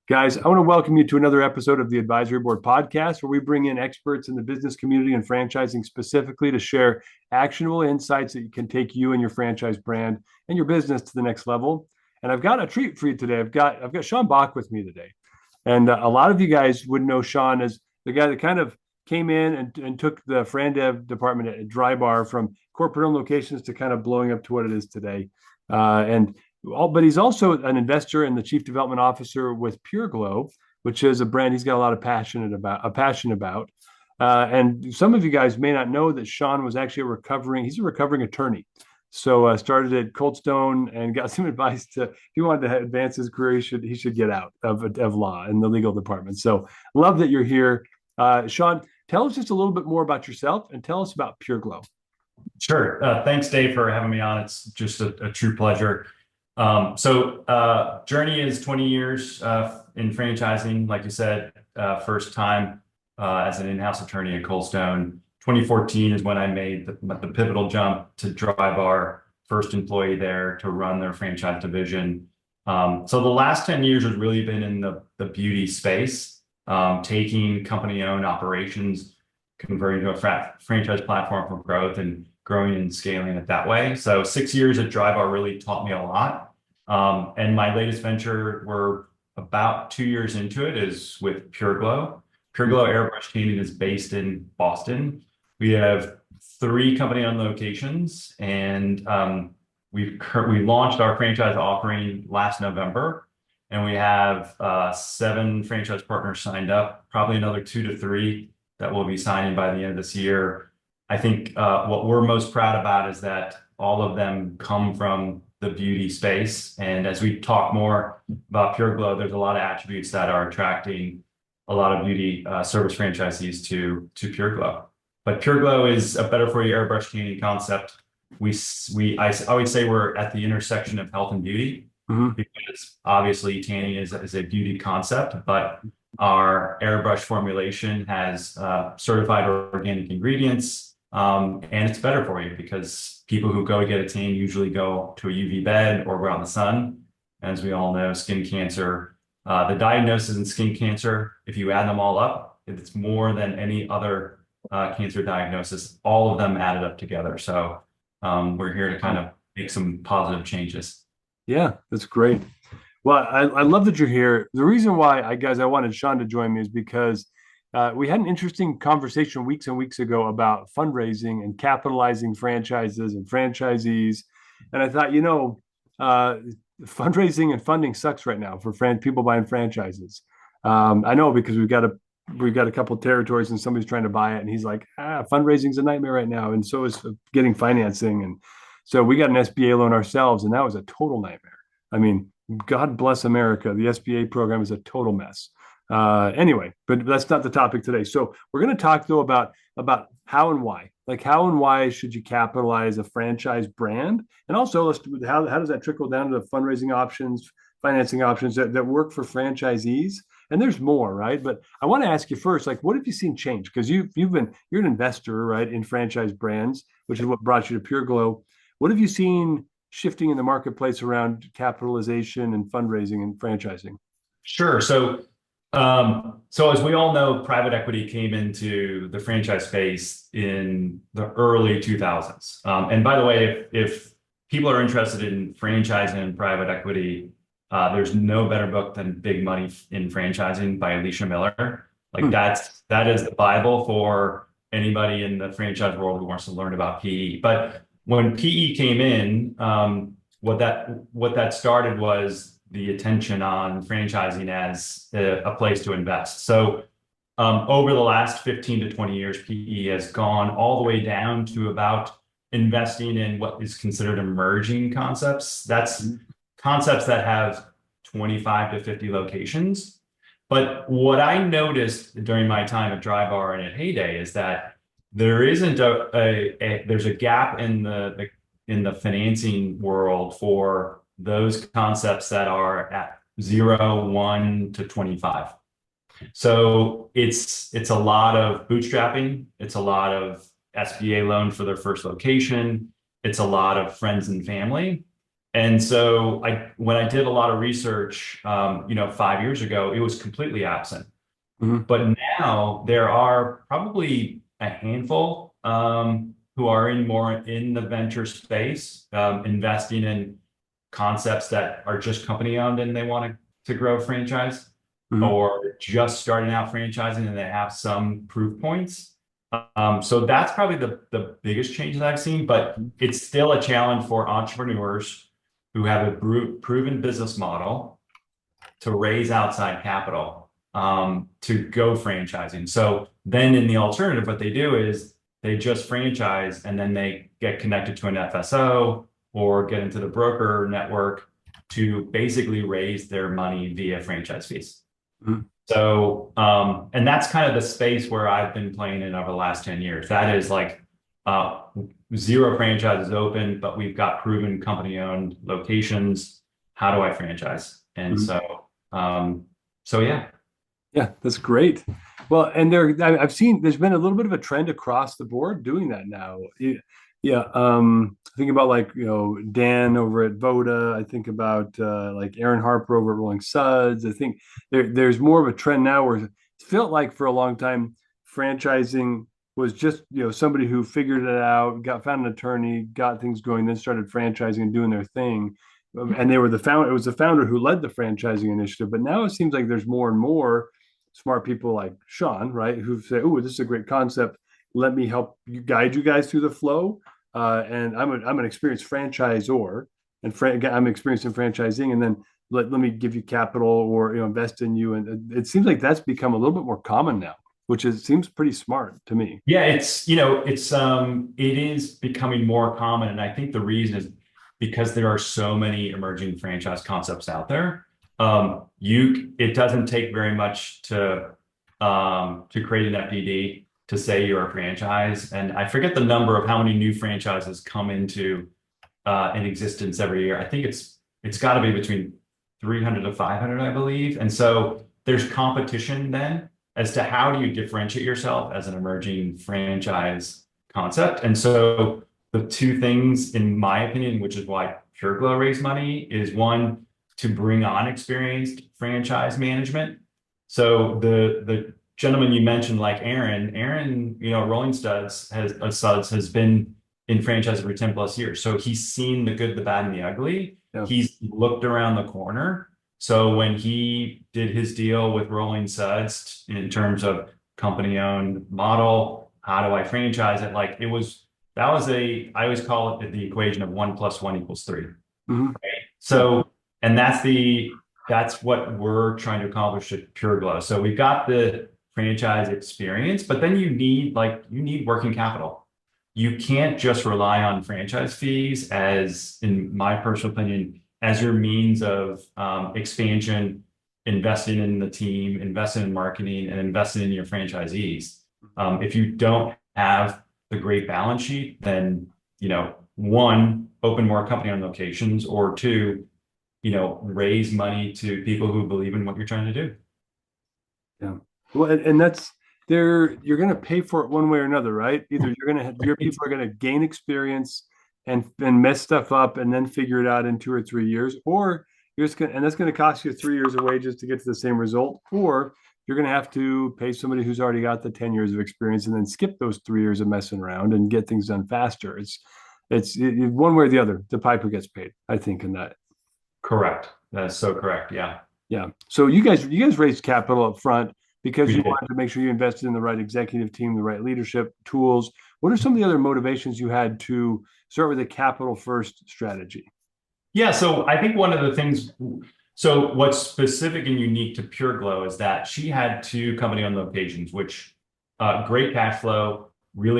Guys, I want to welcome you to another episode of the Advisory Board podcast, where we bring in experts in the business community and franchising specifically to share actionable insights that can take you and your franchise brand and your business to the next level. And I've got a treat for you today. I've got Sean Bock with me today, and a lot of you guys would know Sean as the guy that kind of came in and took the frandev department at Drybar from corporate-owned locations to kind of blowing up to what it is today. And but he's also an investor and the chief development officer with Pure Glow, which is a brand he's got a lot of passion about. And some of you guys may not know that Sean was actually he's a recovering attorney. So started at Cold Stone and got some advice to, if he wanted to advance his career, he should get out of law in the legal department. So love that you're here. Sean, tell us just a little bit more about yourself and tell us about Pure Glow. Sure. Thanks, Dave, for having me on. It's just a true pleasure. Journey is 20 years in franchising. Like you said, first time as an in-house attorney at Cold Stone. 2014 is when I made the pivotal jump to Drybar, first employee there to run their franchise division. So the last 10 years has really been in the beauty space, taking company-owned operations, converting to a franchise platform for growth and growing and scaling it that way. So 6 years at Drybar really taught me a lot. And my latest venture, we're about 2 years into it, is with Pure Glow. Pure Glow Airbrush Cleaning is based in Boston. We have 3 company-owned locations, and we launched our franchise offering last November, and we have 7 franchise partners signed up, probably another 2 to 3 that we'll be signing by the end of this year. I think what we're most proud about is that all of them come from the beauty space. And as we talk more about Pure Glow, there's a lot of attributes that are attracting a lot of beauty service franchisees to Pure Glow. But Pure Glow is a better for you airbrush cleaning concept. I always say we're at the intersection of health and beauty, because obviously tanning is a beauty concept, but our airbrush formulation has certified organic ingredients, and it's better for you because people who go to get a tan usually go to a UV bed or go out in the sun. As we all know, skin cancer, the diagnosis in skin cancer, if you add them all up, it's more than any other cancer diagnosis, all of them added up together. So we're here to kind of make some positive changes. Yeah, that's great. Well, I love that you're here. The reason why I wanted Sean to join me is because we had an interesting conversation weeks and weeks ago about fundraising and capitalizing franchises and franchisees. And I thought, fundraising and funding sucks right now for people buying franchises. I know because we've got a couple of territories and somebody's trying to buy it, and he's like, fundraising's a nightmare right now, and so is getting financing. And so we got an SBA loan ourselves, and that was a total nightmare. I mean, God bless America. The SBA program is a total mess. Anyway, but that's not the topic today. So we're going to talk though about how and why. Like how and why should you capitalize a franchise brand, and also how does that trickle down to fundraising options, financing options that work for franchisees? And there's more, right? But I want to ask you first, like, what have you seen change? Because you're an investor, right, in franchise brands, which is what brought you to Pure Glow. What have you seen shifting in the marketplace around capitalization and fundraising and franchising? Sure. So as we all know, private equity came into the franchise space in the early 2000s. And by the way, if people are interested in franchising and private equity, there's no better book than Big Money in Franchising by Alicia Miller. Like that is the Bible for anybody in the franchise world who wants to learn about PE. But when PE came in, what that started was the attention on franchising as a place to invest. So over the last 15 to 20 years, PE has gone all the way down to about investing in what is considered emerging concepts. That's concepts that have 25 to 50 locations. But what I noticed during my time at Drybar and at Heyday is that there isn't there's a gap in the financing world for those concepts that are at 0, 1 to 25. So it's a lot of bootstrapping. It's a lot of SBA loan for their first location. It's a lot of friends and family. And so when I did a lot of research, 5 years ago, it was completely absent. Mhm. But now there are probably a handful who are more in the venture space, investing in concepts that are just company owned and they want to grow a franchise, Mhm. or just starting out franchising and they have some proof points. So that's probably the biggest change that I've seen, but it's still a challenge for entrepreneurs who have a proven business model to raise outside capital to go franchising. So then in the alternative, what they do is they just franchise and then they get connected to an FSO or get into the broker network to basically raise their money via franchise fees. Mhm. So, and that's kind of the space where I've been playing in over the last 10 years. That is like uh, zero franchises open, but we've got proven company owned locations. How do I franchise? And Mhm. so yeah. Yeah, that's great. Well, and I've seen there's been a little bit of a trend across the board doing that now. Yeah. I think about like, Dan over at Voda. I think about like Aaron Harper over at Rolling Suds. I think there's more of a trend now where it felt like for a long time franchising was just, somebody who figured it out, found an attorney, got things going, then started franchising and doing their thing. And they were the founder, it was the founder who led the franchising initiative. But now it seems like there's more and more smart people like Sean, right, who say, "Oh, this is a great concept. Let me help you guide you guys through the flow." And I'm an experienced franchisor, and I'm experienced in franchising, and then let me give you capital or invest in you. And it seems like that's become a little bit more common now, which seems pretty smart to me. Yeah, it is becoming more common. And I think the reason is because there are so many emerging franchise concepts out there. It doesn't take very much to create an FDD to say you're a franchise. And I forget the number of how many new franchises come into in existence every year. I think it's got to be between 300 to 500, I believe. And so there's competition then as to how do you differentiate yourself as an emerging franchise concept. And so the two things, in my opinion, which is why PureGlow raised money, is one, to bring on experienced franchise management. So the gentleman you mentioned, like Aaron, Rolling Suds has been in franchise for 10 plus years. So he's seen the good, the bad, and the ugly. Yeah. He's looked around the corner. So when he did his deal with Rolling Suds in terms of company owned model, how do I franchise it? Like I always call it the equation of 1 + 1 = 3. Mhm. Yeah. So, and that's what we're trying to accomplish at PureGlow. So we've got the franchise experience, but then you need working capital. You can't just rely on franchise fees as, in my personal opinion, as your means of expansion, investing in the team, investing in marketing, and investing in your franchisees. If you don't have the great balance sheet, then, one, open more company-owned locations, or two, raise money to people who believe in what you're trying to do. Yeah. Well, and that's you're going to pay for it one way or another, right? Either your people are going to gain experience and mess stuff up and then figure it out in 2 or 3 years, or you're just going and that's going to cost you 3 years of wages to get to the same result, or you're going to have to pay somebody who's already got the 10 years of experience and then skip those 3 years of messing around and get things done faster. One way or the other. The piper gets paid, I think, in that. Correct. That's so correct. Yeah. Yeah. So you guys raised capital up front because We you did. wanted to make sure you invested in the right executive team, the right leadership tools. What are some of the other motivations you had to start with a capital first strategy? Yeah, so I think one of the things, so what's specific and unique to PureGlow is that she had two company-owned locations, which great cash flow would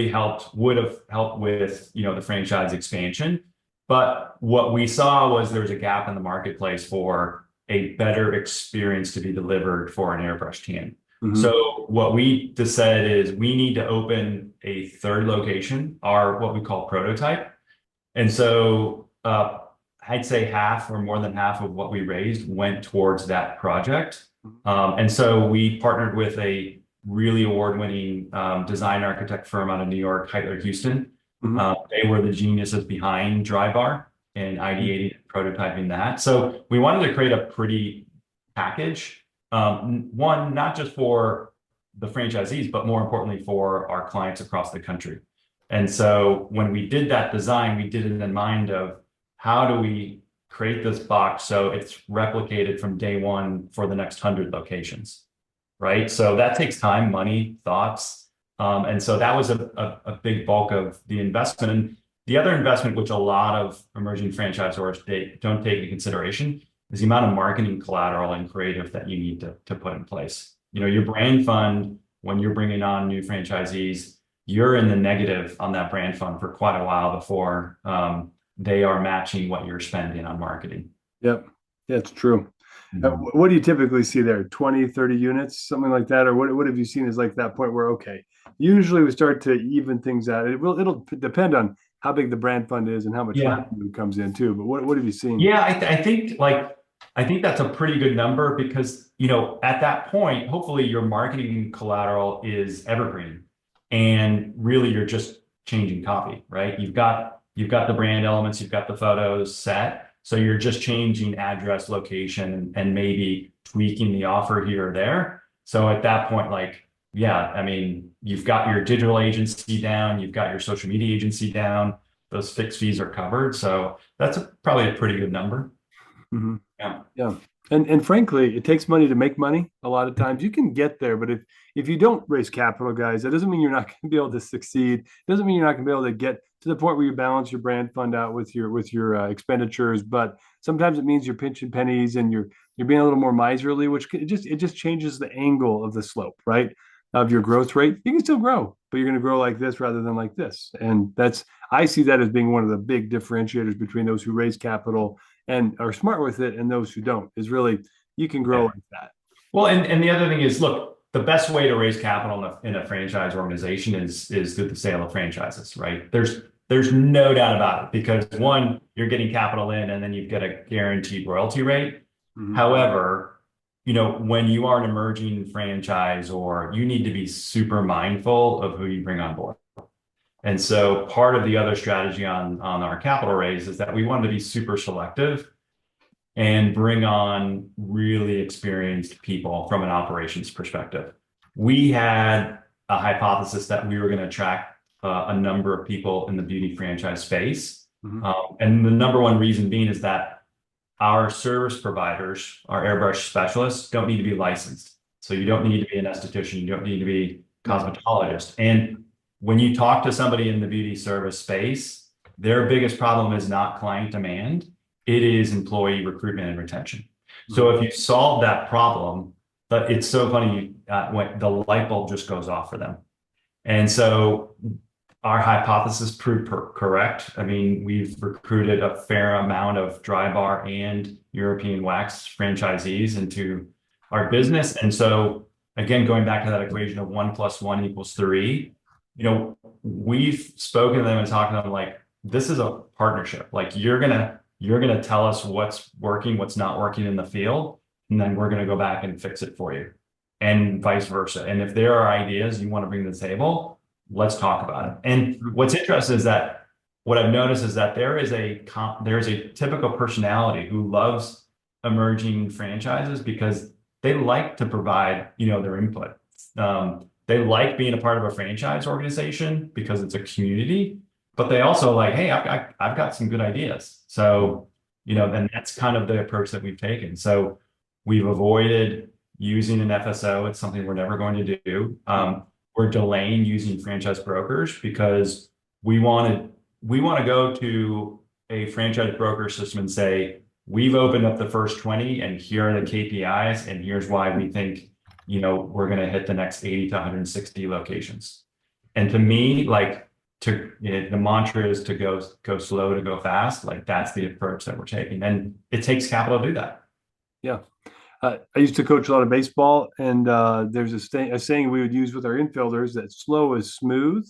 have helped with, the franchise expansion. But what we saw was there was a gap in the marketplace for a better experience to be delivered for an airbrush tan. Hmm. So what we decided is we need to open a third location, our what we call prototype. And so I'd say half or more than half of what we raised went towards that project. And so we partnered with a really award-winning design architect firm out of New York, Heitler Houston. Hmm. They were the geniuses behind Drybar. and ideating, prototyping that. So we wanted to create a pretty package. One, not just for the franchisees, but more importantly for our clients across the country. And so when we did that design, we did it in mind of how do we create this box so it's replicated from day one for the next 100 locations, right? So that takes time, money, thoughts. And so that was a big bulk of the investment. And the other investment, which a lot of emerging franchisors they don't take into consideration, is the amount of marketing collateral and creative that you need to put in place. You know, your brand fund, when you're bringing on new franchisees, you're in the negative on that brand fund for quite a while before they are matching what you're spending on marketing. Yep. Yeah, it's true. Mhm. What do you typically see there? 20, 30 units, something like that? Or what have you seen as like that point where, okay, usually we start to even things out. It'll depend on how big the brand fund is and how much Yeah. revenue comes in too. But what have you seen? Yeah, I think that's a pretty good number because, you know, at that point, hopefully your marketing collateral is evergreen and really you're just changing copy, right? You've got the brand elements, you've got the photos set. So you're just changing address, location, and maybe tweaking the offer here or there. So at that point, like, yeah, I mean, you've got your digital agency down, you've got your social media agency down, those fixed fees are covered. So that's probably a pretty good number. Mhm. Yeah. Yeah. And frankly, it takes money to make money. A lot of times you can get there, but if you don't raise capital, guys, that doesn't mean you're not going to be able to succeed. It doesn't mean you're not going to be able to get to the point where you balance your brand fund out with your expenditures. But sometimes it means you're pinching pennies and you're being a little more miserly, which it just changes the angle of the slope, right? Of your growth rate. You can still grow, but you're going to grow like this rather than like this. And I see that as being one of the big differentiators between those who raise capital and are smart with it and those who don't, is really you can grow Yeah. like that. Well, and the other thing is, look, the best way to raise capital in a franchise organization is through the sale of franchises, right? There's no doubt about it because one, you're getting capital in and then you get a guaranteed royalty rate. Mhm. However, you know, when you are an emerging franchise or you need to be super mindful of who you bring on board. And so part of the other strategy on our capital raise is that we wanted to be super selective and bring on really experienced people from an operations perspective. We had a hypothesis that we were going to attract a number of people in the beauty franchise space. Mhm. And the number one reason being is that our service providers, our airbrush specialists, don't need to be licensed. So you don't need to be an esthetician, you don't need to be a cosmetologist. And when you talk to somebody in the beauty service space, their biggest problem is not client demand, it is employee recruitment and retention. So if you solve that problem, but it's so funny when the light bulb just goes off for them. And so our hypothesis proved correct. I mean, we've recruited a fair amount of Drybar and European wax franchisees into our business. And so again, going back to that equation of 1+1 = 3, you know, we've spoken to them and talked to them like, this is a partnership. Like you're gonna tell us what's working, what's not working in the field, and then we're gonna go back and fix it for you, and vice versa. And if there are ideas you want to bring to the table, let's talk about it. And what's interesting is that what I've noticed is that there is a typical personality who loves emerging franchises because they like to provide, you know, their input. They like being a part of a franchise organization because it's a community, but they also like, hey, I've got some good ideas. So, you know, then that's kind of the approach that we've taken. So we've avoided using an FSO. It's something we're never going to do. We're delaying using franchise brokers because we want to go to a franchise broker system and say, we've opened up the first 20 and here are the KPIs and here's why we think, you know, we're going to hit the next 80 to 160 locations. And to me, like the mantra is to go slow to go fast. Like that's the approach that we're taking. And it takes capital to do that. Yeah. I used to coach a lot of baseball, and there's a saying we would use with our infielders that slow is smooth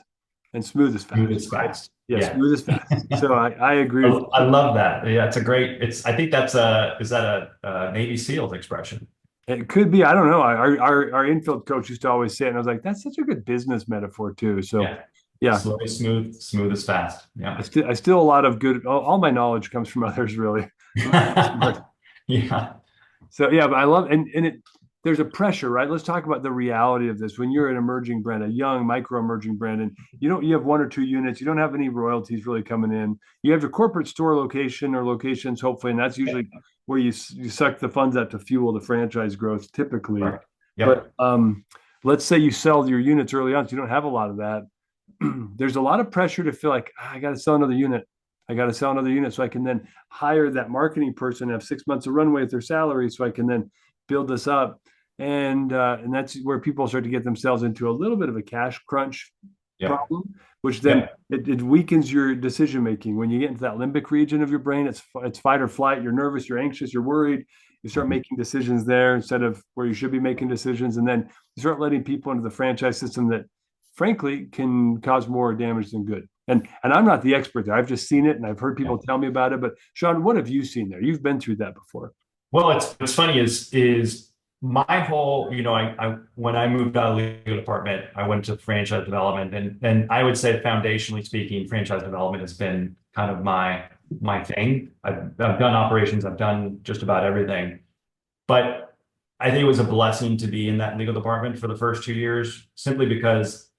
and smooth is fast. Smooth is fast. Yeah, Yeah. smooth is fast. So I agree with I love that. Yeah, I think that's is that a Navy SEALs expression? it. Could be, I don't know. Our infield coach used to always say it, and I was like, that's such a good business metaphor too. So Yeah. Yeah. Slow is smooth, smooth is fast. I Yeah. still, I still a lot of good, all my knowledge comes from others, really. Yeah. So yeah, but I love and it there's a pressure, right? Let's talk about the reality of this. When you're an emerging brand, a young micro emerging brand, and you have 1 or 2 units, you don't have any royalties really coming in. You have your corporate store location or locations, hopefully, and that's usually where you suck the funds out to fuel the franchise growth typically. Right. Yep. But let's say you sell your units early on, so you don't have a lot of that. There's a lot of pressure to feel like I got to sell another unit. I got to sell another unit so I can then hire that marketing person, have 6 months of runway with their salary, so I can then build this up. And that's where people start to get themselves into a little bit of a cash crunch Yep. problem, which then Yep. it weakens your decision making. When you get into that limbic region of your brain, it's fight or flight. You're nervous, you're anxious, you're worried. You start Mhm. making decisions there instead of where you should be making decisions, and then you start letting people into the franchise system that frankly can cause more damage than good. And I'm not the expert there. I've just seen it and I've heard Yeah. people tell me about it. But Sean, what have you seen there? You've been through that before. Well, what's funny is my whole, I when I moved out of the legal department, I went to franchise development, and I would say foundationally speaking, franchise development has been kind of my thing. I've done operations, I've done just about everything, but I think it was a blessing to be in that legal department for the first 2 years, simply because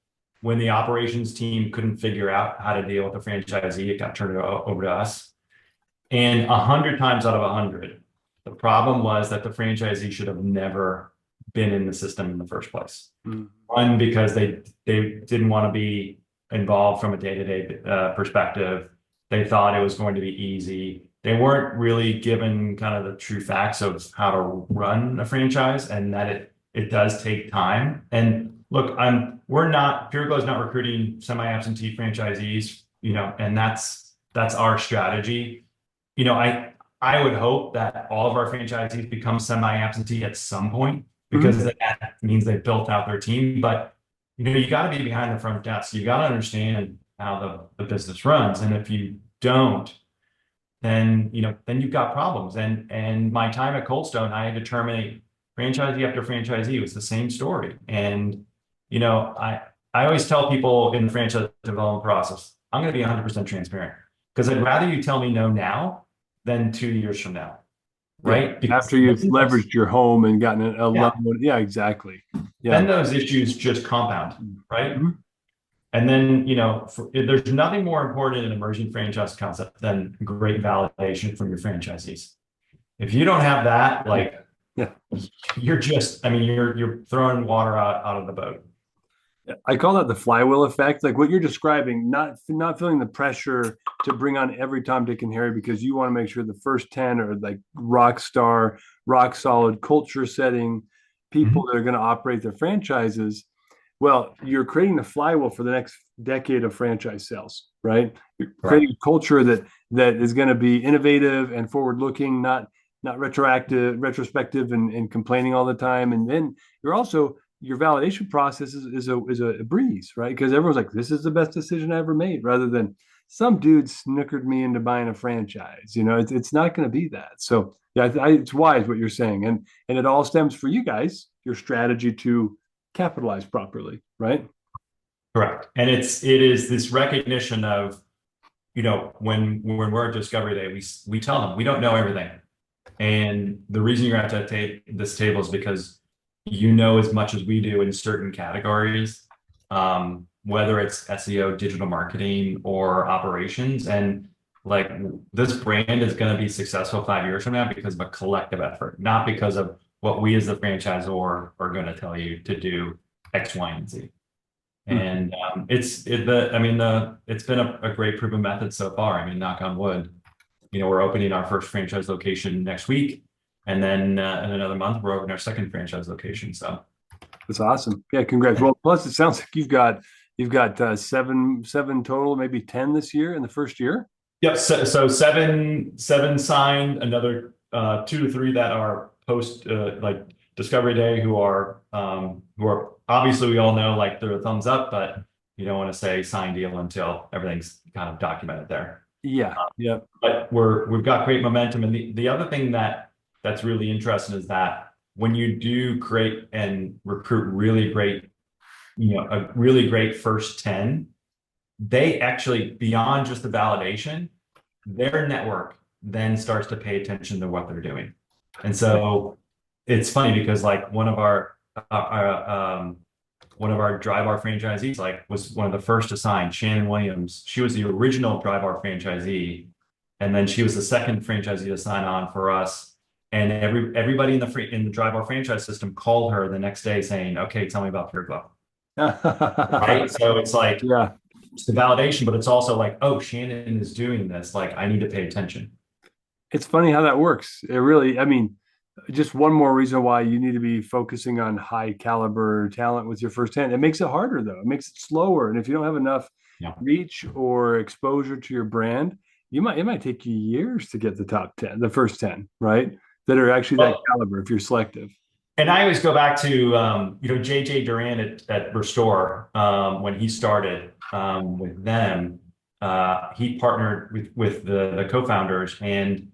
when the operations team couldn't figure out how to deal with the franchisee, it got turned over to us. And 100 times out of 100, the problem was that the franchisee should have never been in the system in the first place. Mm. One, because they didn't want to be involved from a day-to-day perspective. They thought it was going to be easy. They weren't really given kind of the true facts of how to run a franchise, and that it does take time. And look, we're not PureGlow is not recruiting semi-absentee franchisees, and that's our strategy. I would hope that all of our franchisees become semi-absentee at some point, because Mm-hmm. that means they've built out their team. But you got to be behind the front desk. You got to understand how the business runs. And if you don't, then you've got problems. And my time at Cold Stone, I had to terminate franchisee after franchisee. It was the same story. And I always tell people in the franchise development process, I'm going to be 100% transparent, because I'd rather you tell me no now than 2 years from now, Yeah. right? Because After you've leveraged your home and gotten a loan. yeah, Yeah, exactly. Yeah. then those issues just compound, right? Mhm. And then, there's nothing more important in an emerging franchise concept than great validation from your franchisees. If you don't have that, like, Yeah. you're throwing water out of the boat. I call that the flywheel effect. Like what you're describing, not feeling the pressure to bring on every Tom, Dick, and Harry because you want to make sure the first 10 are like rock star, rock solid culture setting people Mhm. that are going to operate their franchises. Well, you're creating the flywheel for the next decade of franchise sales, right? You're Correct. creating a culture that is going to be innovative and forward looking, not retrospective and complaining all the time. And then you're also your validation process is a breeze, right? Because everyone's like, this is the best decision I ever made, rather than some dude snookered me into buying a franchise. It's not going to be that. So yeah, it's wise what you're saying, and it all stems for you guys, your strategy to capitalize properly, right? Correct. And it is this recognition of, when we're at Discovery Day, we tell them we don't know everything. And the reason you're at this table is because you know as much as we do in certain categories, whether it's SEO, digital marketing, or operations. And like, this brand is going to be successful 5 years from now because of a collective effort, not because of what we as the franchisor are going to tell you to do X, Y, and Z. Hmm. And it's been a great proven method so far. I mean, knock on wood. We're opening our first franchise location next week, and then in another month we're opening our second franchise location. So That's awesome. Yeah, congrats. Well, plus it sounds like you've got seven total, maybe 10 this year in the first year. yep. So seven signed. Another 2 to 3 that are post like Discovery Day, who are obviously, we all know, like, they're a thumbs up, but you don't want to say sign deal until everything's kind of documented there. Yeah, yeah. But we've got great momentum. And the other thing that's really interesting is that when you do create and recruit really great, a really great first 10, they actually, beyond just the validation, their network then starts to pay attention to what they're doing. And so it's funny because like one of our Drybar franchisees like was one of the first to sign, Shannon Williams. She was the original Drybar franchisee, and then she was the second franchisee to sign on for us. And everybody in the Drybar franchise system called her the next day saying, "Okay, tell me about Pure Glow." Right? So it's like Yeah. it's the validation, but it's also like, oh, Shannon is doing this. Like, I need to pay attention. It's funny how that works. It really, I mean, just one more reason why you need to be focusing on high caliber talent with your first 10. It makes it harder though. It makes it slower. And if you don't have enough Yeah. reach or exposure to your brand, it might take you years to get the top 10, the first 10, right? That are actually that Well, caliber if you're selective. and I always go back to JJ Duran at Restore when he started with them. He partnered with the co-founders, and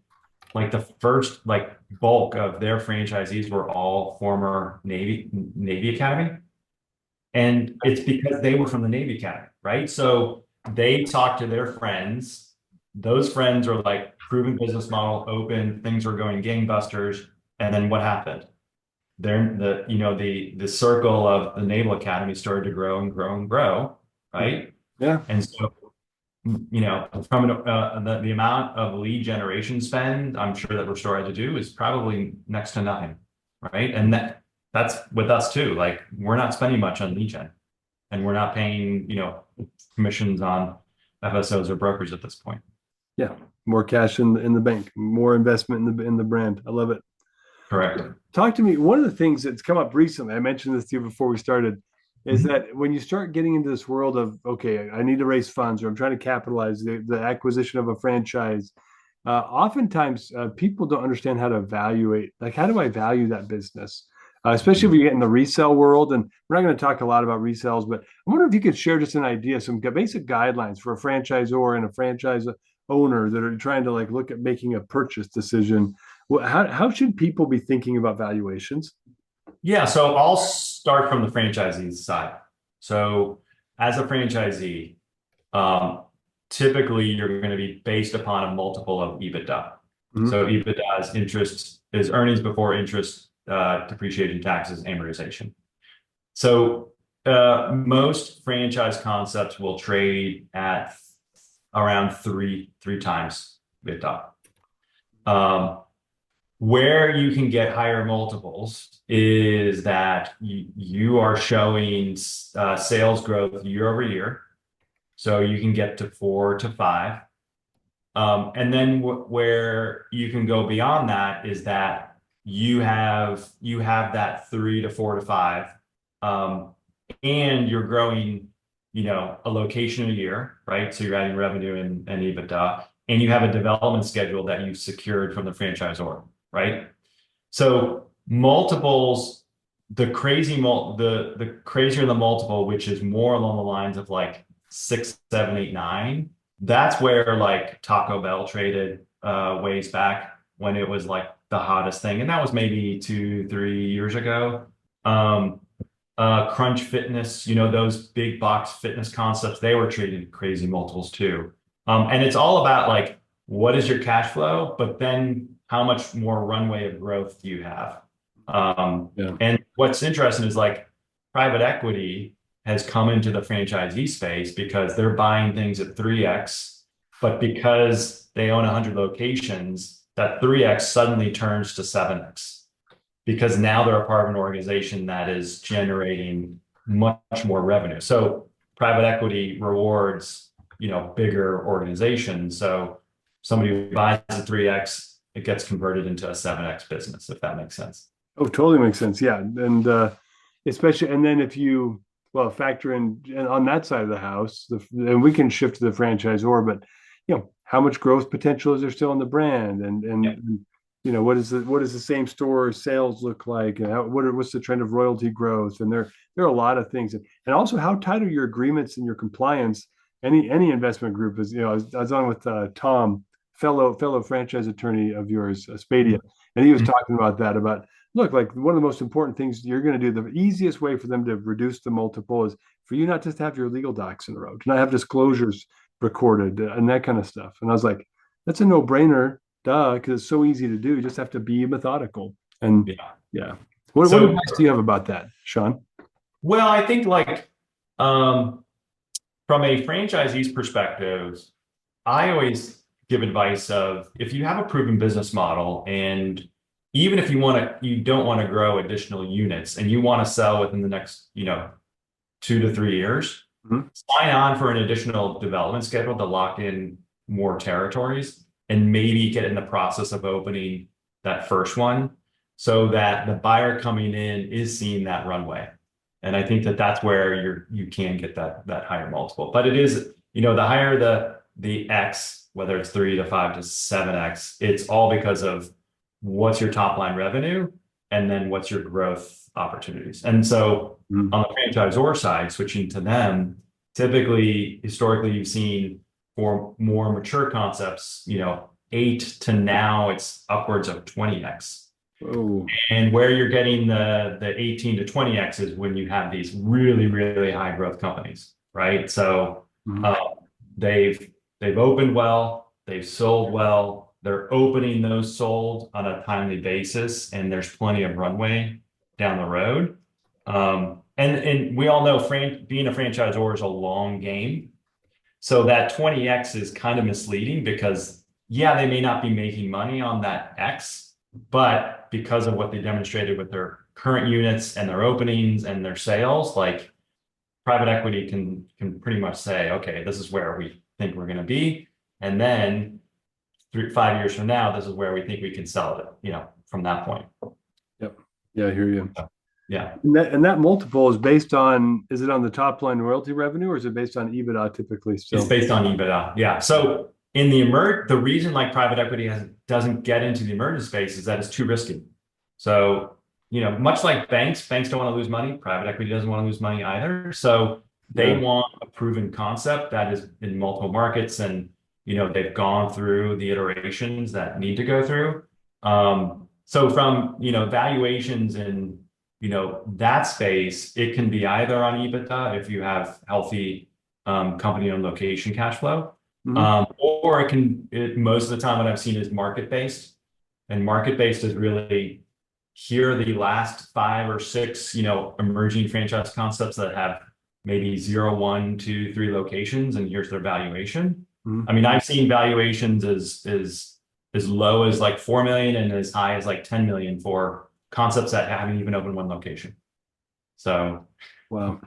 like the first like bulk of their franchisees were all former Navy Academy. And it's because they were from the Navy Academy, right? So they talked to their friends. Those friends are like proven business model, open, things were going gangbusters. And then what happened? There, the circle of the Naval Academy started to grow and grow and grow, right? Yeah. And so, from the amount of lead generation spend, I'm sure that Restore had to do is probably next to nothing, right? And that's with us too. Like we're not spending much on lead gen, and we're not paying, commissions on FSOs or brokers at this point. Yeah. More cash in the bank, more investment in the brand. I love it. Correct. Talk to me. One of the things that's come up recently, I mentioned this to you before we started, is that when you start getting into this world of, okay, I need to raise funds or I'm trying to capitalize the acquisition of a franchise, oftentimes people don't understand how to evaluate, like, how do I value that business? Especially if you get in the resale world. And we're not going to talk a lot about resales, but I wonder if you could share just an idea, some basic guidelines for a franchisor and a franchise owner that are trying to like look at making a purchase decision. How should people be thinking about valuations? Yeah, so I'll start from the franchisee side. So as a franchisee, um, typically you're going to be based upon a multiple of EBITDA. Mhm. So EBITDA is earnings before interest, depreciation, taxes, amortization. So most franchise concepts will trade at around three times EBITDA. Where you can get higher multiples is that you are showing sales growth year over year. So you can get to 4 to 5. And then where you can go beyond that is that you have that 3 to 4 to 5, and you're growing, a location a year, right? So you're adding revenue and EBITDA, and you have a development schedule that you secured from the franchisor, right? So multiples, the crazier the multiple, which is more along the lines of like 6, 7, 8, 9. That's where like Taco Bell traded ways back when it was like the hottest thing, and that was maybe 2, 3 years ago. Crunch Fitness, those big box fitness concepts, they were trading crazy multiples too. And it's all about like, what is your cash flow, but then how much more runway of growth do you have? Yeah. And what's interesting is like private equity has come into the franchisee space because they're buying things at 3x, but because they own 100 locations, that 3x suddenly turns to 7x because now they're a part of an organization that is generating much more revenue. So private equity rewards, bigger organizations. So somebody who buys a 3x, it gets converted into a 7x business, if that makes sense. Oh, totally makes sense. Yeah. And especially, and then if you, well, factor in on that side of the house, and we can shift to the franchisor, but how much growth potential is there still in the brand? And what is the same store sales look like? And what's the trend of royalty growth? And there are a lot of things. And also how tight are your agreements and your compliance? Any investment group is, I was on with Tom, fellow franchise attorney of yours, Spadia, and he was talking about that, about look, like one of the most important things you're going to do, the easiest way for them to reduce the multiple is for you not just to have your legal docs in a row, to not have disclosures recorded and that kind of stuff. And I was like, that's a no-brainer, duh, because it's so easy to do. You just have to be methodical. And Yeah. yeah. What So, advice do you have about that, Sean? well, I think like um, from a franchisee's perspective, I always give advice of if you have a proven business model and even if you don't want to grow additional units and you want to sell within the next, 2 to 3 years, Mhm. sign on for an additional development schedule to lock in more territories and maybe get in the process of opening that first one so that the buyer coming in is seeing that runway. And I think that that's where you can get that higher multiple. But it is, the higher the X, whether it's 3 to 5 to 7X, it's all because of what's your top line revenue and then what's your growth opportunities. And so Mhm. on the franchisor side, switching to them, typically, historically, you've seen for more mature concepts, 8 to now it's upwards of 20X. Oh, And where you're getting the 18 to 20X is when you have these really, really high growth companies, right? So mhm. uh, they've they've opened well, they've sold well, they're opening those sold on a timely basis, and there's plenty of runway down the road. And we all know being a franchisor is a long game. So that 20X is kind of misleading because, yeah, they may not be making money on that X, but because of what they demonstrated with their current units and their openings and their sales, like private equity can pretty much say, okay, this is where we think we're going to be. And then 5 years from now, this is where we think we can sell it, from that point. Yep. Yeah, I hear you. So, yeah. And that multiple is based on, is it on the top line royalty revenue or is it based on EBITDA typically It's still? based on EBITDA. Yeah. So in the reason like private equity doesn't get into the emergent space is that it's too risky. So, much like banks don't want to lose money. Private equity doesn't want to lose money either. So they Yeah. want a proven concept that is in multiple markets and, they've gone through the iterations that need to go through. So from, valuations and, that space, it can be either on EBITDA if you have healthy company on location cash flow. Mhm. Or most of the time what I've seen is market based. And market based is really here are the last 5 or 6, emerging franchise concepts that have maybe 0, 1, 2, 3 locations, and here's their valuation. Mhm. I mean, I've seen valuations as low as like 4 million and as high as like 10 million for concepts that haven't even opened one location. So Wow.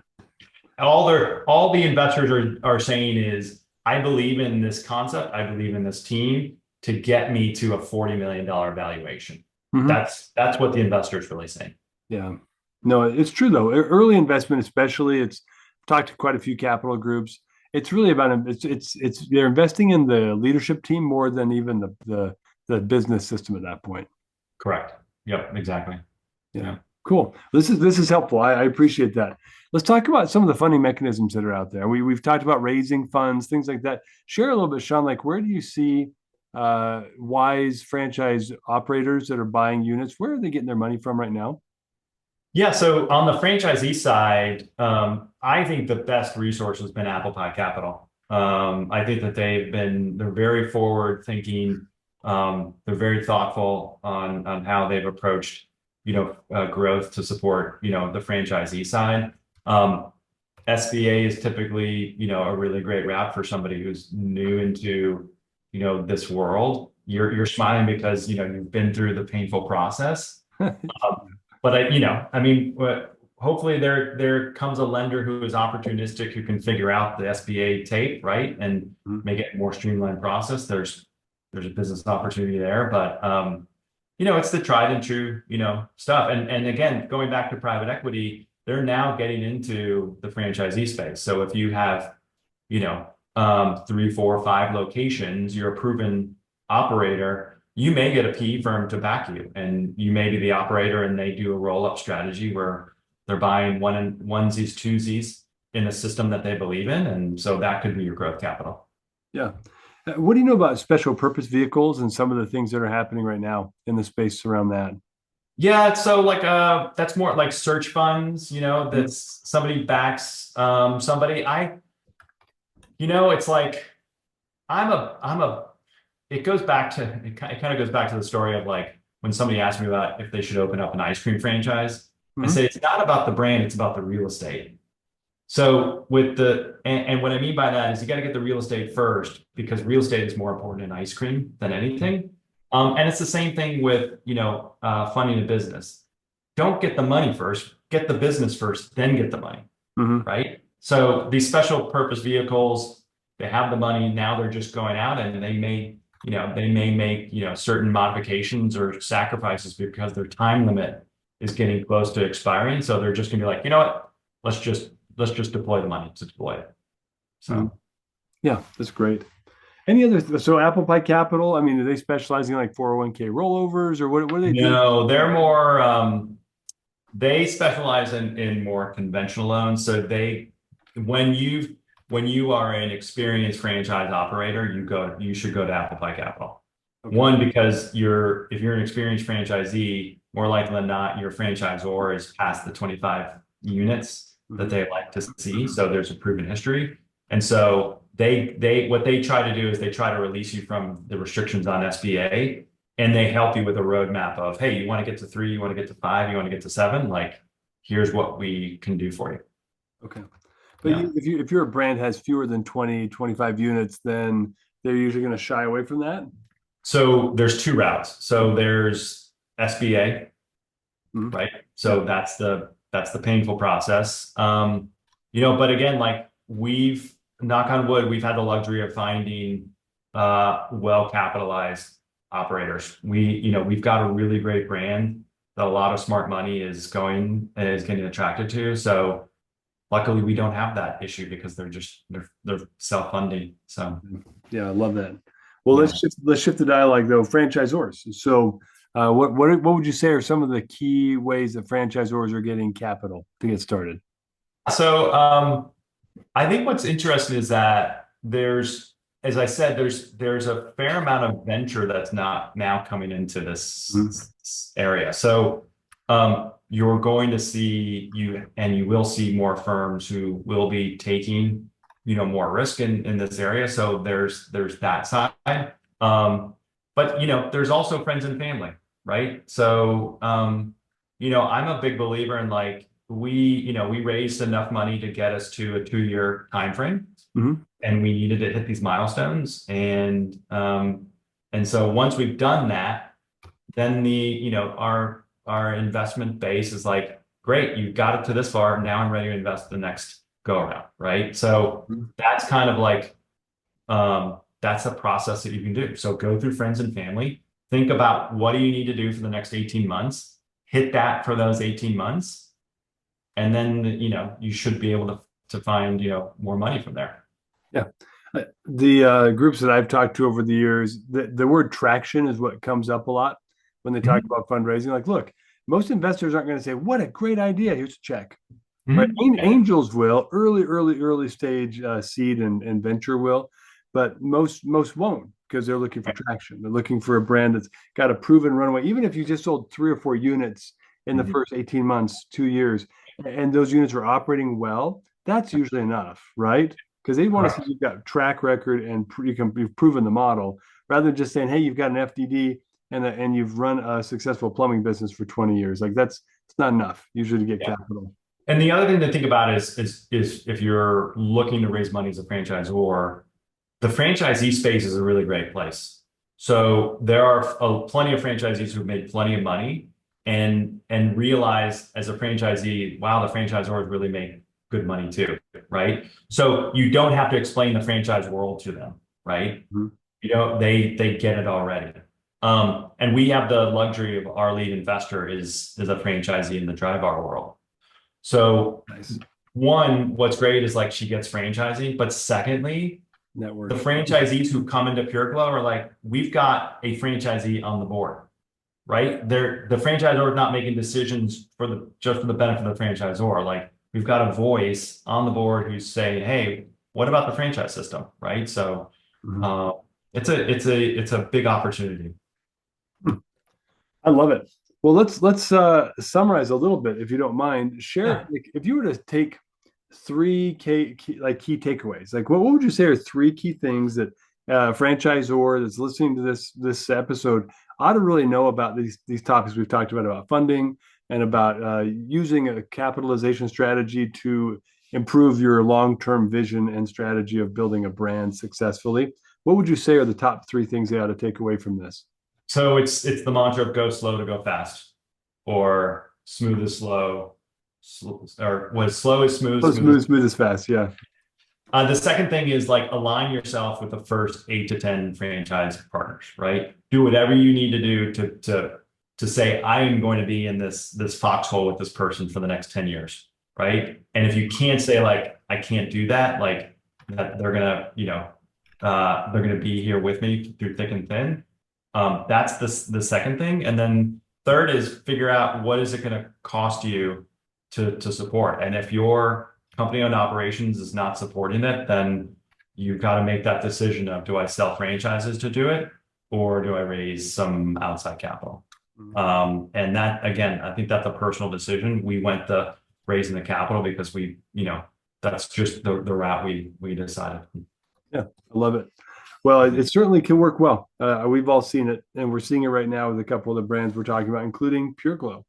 all the investors are saying is, I believe in this concept, I believe in this team to get me to a $40 million valuation. Mhm. That's what the investor is really saying. Yeah. No, it's true though. Early investment, especially, it's talked to quite a few capital groups. It's really about it's they're investing in the leadership team more than even the business system at that point. Correct. Yep, exactly. Yeah. Yeah. Cool. This is helpful. I appreciate that. Let's talk about some of the funding mechanisms that are out there. We've talked about raising funds, things like that. Share a little bit, Sean. Like, where do you see wise franchise operators that are buying units? Where are they getting their money from right now? Yeah, so on the franchisee side, I think the best resource has been Apple Pie Capital. I think that they're very forward thinking. They're very thoughtful on how they've approached, growth to support, the franchisee side. SBA is typically, a really great route for somebody who's new into, this world. You're smiling because, you've been through the painful process. But I mean, hopefully there comes a lender who is opportunistic who can figure out the SBA tape, right, and Mhm. make it a more streamlined process. There's a business opportunity there, but it's the tried and true, stuff. And again, going back to private equity, they're now getting into the franchisee space. So if you have, 3, 4, 5 locations, you're a proven operator, you may get a PE firm to back you, and you may be the operator, and they do a roll-up strategy where they're buying onesies, twosies in a system that they believe in, and so that could be your growth capital. Yeah. What do you know about special purpose vehicles and some of the things that are happening right now in the space around that? Yeah, so like that's more like search funds, that's somebody backs somebody. It's like I'm a it goes back to it kind of goes back to the story of like when somebody asked me about if they should open up an ice cream franchise. I Mhm. say it's not about the brand, it's about the real estate. So and what I mean by that is you got to get the real estate first because real estate is more important in ice cream than anything. And it's the same thing with, funding a business. Don't get the money first, get the business first, then get the money, Mhm. right? So these special purpose vehicles, they have the money, now they're just going out and they may make, certain modifications or sacrifices because their time limit is getting close to expiring. So they're just gonna be like, you know what? Let's just let's just deploy the money to deploy it. Mhm. So Yeah, that's great. Any other, so Apple Pie Capital, I mean, are they specializing in like 401k rollovers or what do they do? no, they're more they specialize in more conventional loans. So when you are an experienced franchise operator, you should go to Apple Pie Capital. Okay. One, because if you're an experienced franchisee, more likely than not, your franchisor is past the 25 units that Mhm. they like to see. So there's a proven history. And so what they try to do is they try to release you from the restrictions on SBA and they help you with a roadmap of, hey, you want to get to 3, you want to get to 5, you want to get to 7, like here's what we can do for you. Okay. But Yeah. if your brand has fewer than 20, 25 units, then they're usually going to shy away from that. So there's two routes. So there's SBA, Mhm. right? Yeah. So that's the painful process. But again, like knock on wood, we've had the luxury of finding well capitalized operators. We've got a really great brand that a lot of smart money is getting attracted to. So luckily we don't have that issue because they're self-funding. So Yeah, I love that. Well, yeah. let's shift the dialogue though. Franchisors. So, what would you say are some of the key ways that franchisors are getting capital to get started? So I think what's interesting is that as I said, there's a fair amount of venture that's not now coming into Mhm. this area. So you're going to see you will see more firms who will be taking, more risk in this area. So there's that side. Um, but there's also friends and family, right? So I'm a big believer in like we raised enough money to get us to a 2-year time frame, Mhm. and we needed to hit these milestones. And so once we've done that, then our investment base is like, great, you've got it to this far. Now I'm ready to invest the next go around, right? So Mhm. that's kind of like that's a process that you can do. So go through friends and family. Think about what do you need to do for the next 18 months. Hit that for those 18 months and then you should be able to find more money from there. Yeah. The groups that I've talked to over the years, the word traction is what comes up a lot when they talk Mhm. about fundraising. Like, look, most investors aren't going to say, "What a great idea! Here's a check." Right? Mhm. Yeah. Angels will, early stage seed and venture will, but most won't because they're looking for Right. traction. They're looking for a brand that's got a proven runway. Even if you just sold 3 or 4 units in the Mhm. first 18 months, 2 years, and those units are operating well, that's usually enough, right? Because they want to see Correct. you've got track record and you've proven the model, rather than just saying, "Hey, you've got an FDD and you've run a successful plumbing business for 20 years." Like that's it's not enough usually to get Yeah. capital. And the other thing to think about is if you're looking to raise money as a franchisor, the franchisee space is a really great place. So there are plenty of franchisees who've made plenty of money and realize as a franchisee, wow, the franchisors really make good money too, right? So you don't have to explain the franchise world to them, right? Mhm. They get it already. And we have the luxury of our lead investor is a franchisee in the Drybar world. So Nice one, what's great is like she gets franchising, but secondly, the network. franchisees who come into PureGlow are like, we've got a franchisee on the board, right? The franchisor is not making decisions just for the benefit of the franchisor. Like we've got a voice on the board who's saying, hey, what about the franchise system, right? So Mhm. uh, it's a big opportunity. I love it. Well, let's summarize a little bit, if you don't mind. Share, Yeah. like, if you were to take three key takeaways, like what would you say are three key things that franchisor that's listening to this episode ought to really know about these topics we've talked about funding and about using a capitalization strategy to improve your long-term vision and strategy of building a brand successfully. What would you say are the top three things they ought to take away from this? So it's the mantra of go slow to go fast, or smooth is slow, or was slow is smooth, Oh, smooth is. smooth as fast. Yeah. The second thing is like align yourself with the first 8 to 10 franchise partners, right? Do whatever you need to do to say, I am going to be in this foxhole with this person for the next 10 years, right? And if you can't say like, I can't do that, like that they're gonna, they're gonna be here with me through thick and thin. That's the second thing. And then third is figure out what is it gonna cost you to support. And if your company-owned operations is not supporting it, then you've got to make that decision of, do I sell franchises to do it, or do I raise some outside capital? And that, again, I think that's a personal decision. We went the raising the capital because that's just the route we decided. Yeah, I love it. Well, it certainly can work well. We've all seen it, and we're seeing it right now with a couple of the brands we're talking about, including Pure Glow.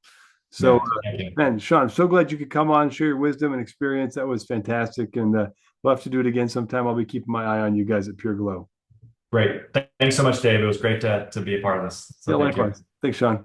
So, Yeah, thank you. man, Sean, I'm so glad you could come on, share your wisdom and experience. That was fantastic. And we'll have to do it again sometime. I'll be keeping my eye on you guys at Pure Glow. Great. Thanks so much, Dave. It was great to be a part of this. Yeah, So thank you. likewise. Thanks, Sean.